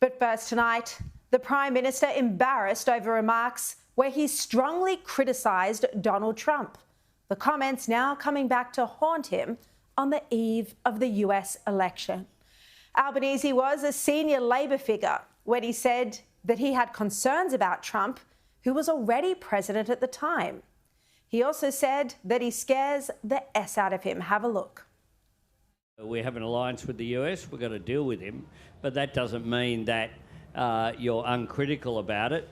But first tonight, the Prime Minister embarrassed over remarks where he strongly criticised Donald Trump. The comments now coming back to haunt him on the eve of the US election. Albanese was a senior Labor figure when he said that he had concerns about Trump, who was already president at the time. He also said that he scares the S out of him. Have a look. We have an alliance with the US, we've got to deal with him, but that doesn't mean that you're uncritical about it.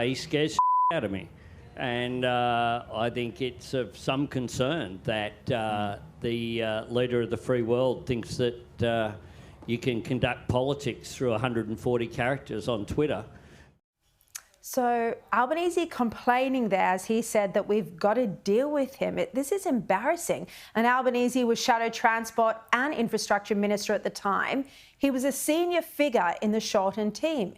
He scares out of me. And I think it's of some concern that the leader of the free world thinks that you can conduct politics through 140 characters on Twitter. So Albanese complaining there as he said that we've got to deal with him. This is embarrassing. And Albanese was Shadow Transport and Infrastructure Minister at the time. He was a senior figure in the Shorten team.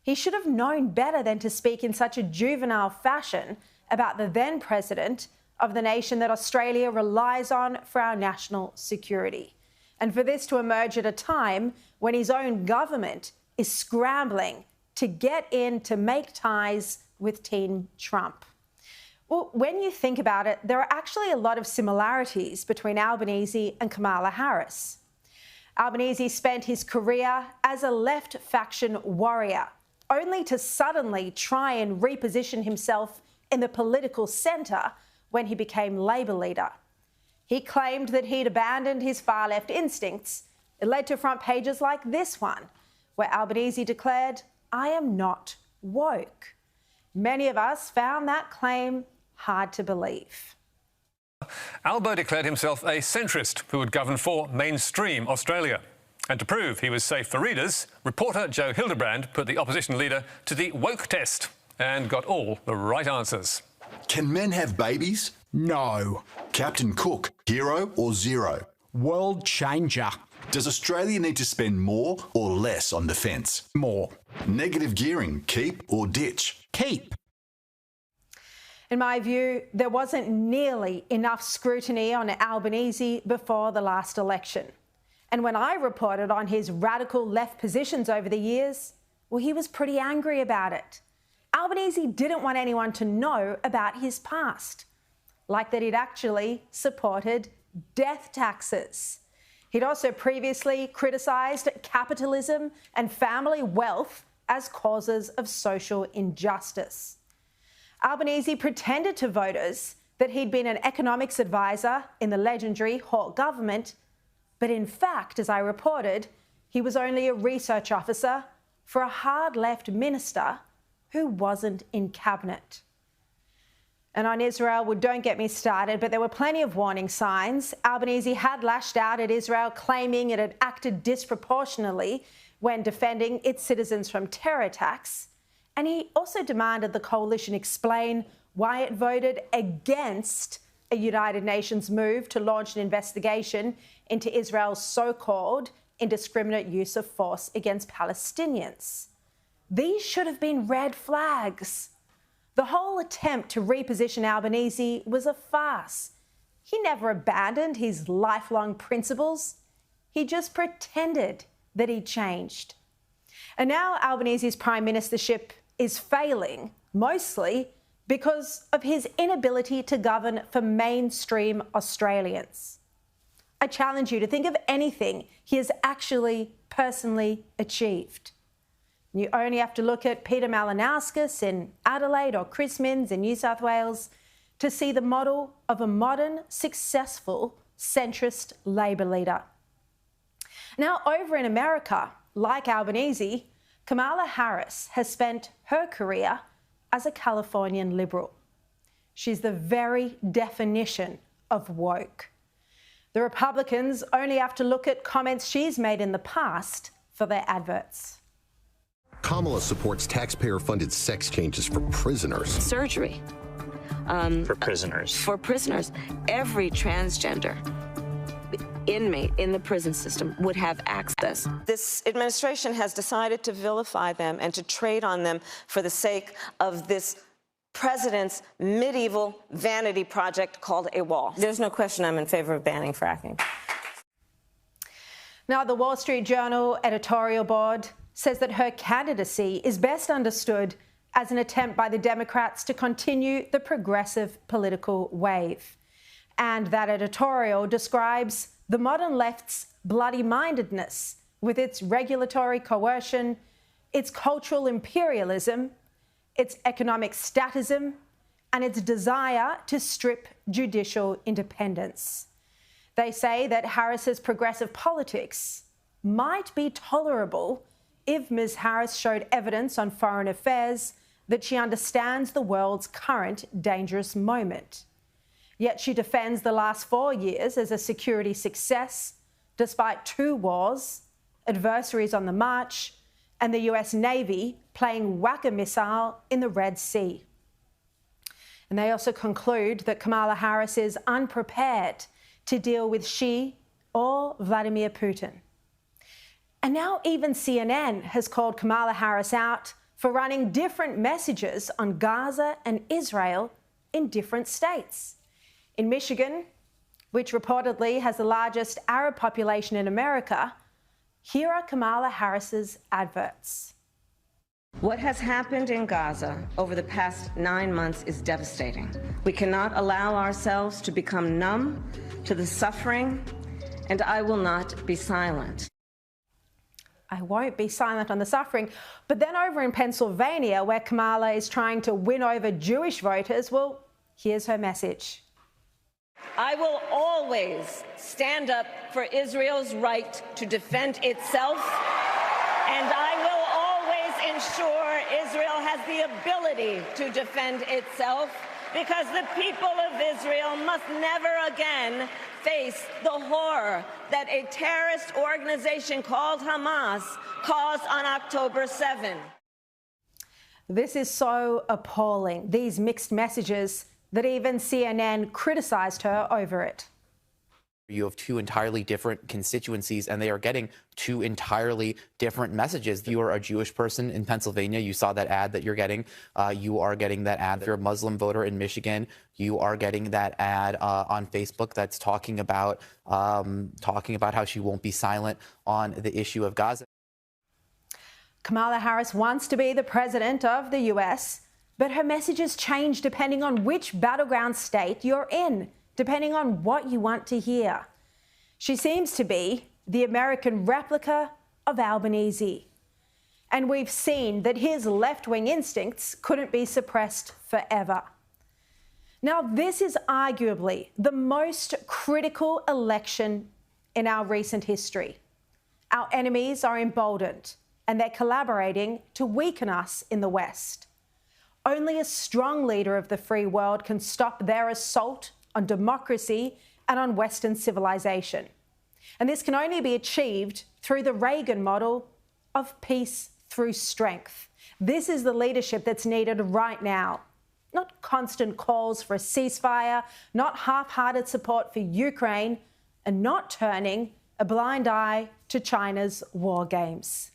He should have known better than to speak in such a juvenile fashion about the then president of the nation that Australia relies on for our national security. And for this to emerge at a time when his own government is scrambling to get in to make ties with Team Trump. Well, when you think about it, there are actually a lot of similarities between Albanese and Kamala Harris. Albanese spent his career as a left faction warrior, only to suddenly try and reposition himself in the political centre when he became Labor leader. He claimed that he'd abandoned his far-left instincts. It led to front pages like this one, where Albanese declared, "I am not woke." Many of us found that claim hard to believe. Albo declared himself a centrist who would govern for mainstream Australia. And to prove he was safe for readers, reporter Joe Hildebrand put the opposition leader to the woke test and got all the right answers. Can men have babies? No. Captain Cook, hero or zero? World changer. Does Australia need to spend more or less on defence? More. Negative gearing, keep or ditch? Keep. In my view, there wasn't nearly enough scrutiny on Albanese before the last election. And when I reported on his radical left positions over the years, well, he was pretty angry about it. Albanese didn't want anyone to know about his past, like that he'd actually supported death taxes. He'd also previously criticised capitalism and family wealth as causes of social injustice. Albanese pretended to voters that he'd been an economics advisor in the legendary Hawke government, but in fact, as I reported, he was only a research officer for a hard-left minister who wasn't in cabinet. And on Israel, well, don't get me started, but there were plenty of warning signs. Albanese had lashed out at Israel, claiming it had acted disproportionately when defending its citizens from terror attacks. And he also demanded the coalition explain why it voted against a United Nations move to launch an investigation into Israel's so-called indiscriminate use of force against Palestinians. These should have been red flags. The whole attempt to reposition Albanese was a farce. He never abandoned his lifelong principles. He just pretended that he'd changed. And now Albanese's prime ministership is failing, mostly because of his inability to govern for mainstream Australians. I challenge you to think of anything he has actually personally achieved. You only have to look at Peter Malinauskas in Adelaide or Chris Minns in New South Wales to see the model of a modern, successful, centrist Labor leader. Now, over in America, like Albanese, Kamala Harris has spent her career as a Californian Liberal. She's the very definition of woke. The Republicans only have to look at comments she's made in the past for their adverts. Kamala supports taxpayer-funded sex changes for prisoners. Surgery. For prisoners. For prisoners. Every transgender inmate in the prison system would have access. This administration has decided to vilify them and to trade on them for the sake of this president's medieval vanity project called a wall. There's no question I'm in favor of banning fracking. Now, the Wall Street Journal editorial board says that her candidacy is best understood as an attempt by the Democrats to continue the progressive political wave. And that editorial describes the modern left's bloody-mindedness with its regulatory coercion, its cultural imperialism, its economic statism, and its desire to strip judicial independence. They say that Harris's progressive politics might be tolerable if Ms. Harris showed evidence on foreign affairs that she understands the world's current dangerous moment. Yet she defends the last 4 years as a security success, despite 2 wars, adversaries on the march, and the US Navy playing whack-a-missile in the Red Sea. And they also conclude that Kamala Harris is unprepared to deal with Xi or Vladimir Putin. And now even CNN has called Kamala Harris out for running different messages on Gaza and Israel in different states. In Michigan, which reportedly has the largest Arab population in America, here are Kamala Harris's adverts. What has happened in Gaza over the past 9 months is devastating. We cannot allow ourselves to become numb to the suffering, and I will not be silent. I won't be silent on the suffering. But then over in Pennsylvania, where Kamala is trying to win over Jewish voters, well, here's her message. I will always stand up for Israel's right to defend itself, and I will always ensure Israel has the ability to defend itself, because the people of Israel must never again face the horror that a terrorist organization called Hamas caused on October 7. This is so appalling, these mixed messages, that even CNN criticised her over it. You have 2 entirely different constituencies, and they are getting 2 entirely different messages. If you are a Jewish person in Pennsylvania, you saw that ad that you're getting. You are getting that ad. If you're a Muslim voter in Michigan, you are getting that ad on Facebook that's talking about how she won't be silent on the issue of Gaza. Kamala Harris wants to be the president of the US, but her messages change depending on which battleground state you're in, depending on what you want to hear. She seems to be the American replica of Albanese. And we've seen that his left-wing instincts couldn't be suppressed forever. Now, this is arguably the most critical election in our recent history. Our enemies are emboldened, and they're collaborating to weaken us in the West. Only a strong leader of the free world can stop their assault on democracy and on Western civilization. And this can only be achieved through the Reagan model of peace through strength. This is the leadership that's needed right now. Not constant calls for a ceasefire, not half-hearted support for Ukraine, and not turning a blind eye to China's war games.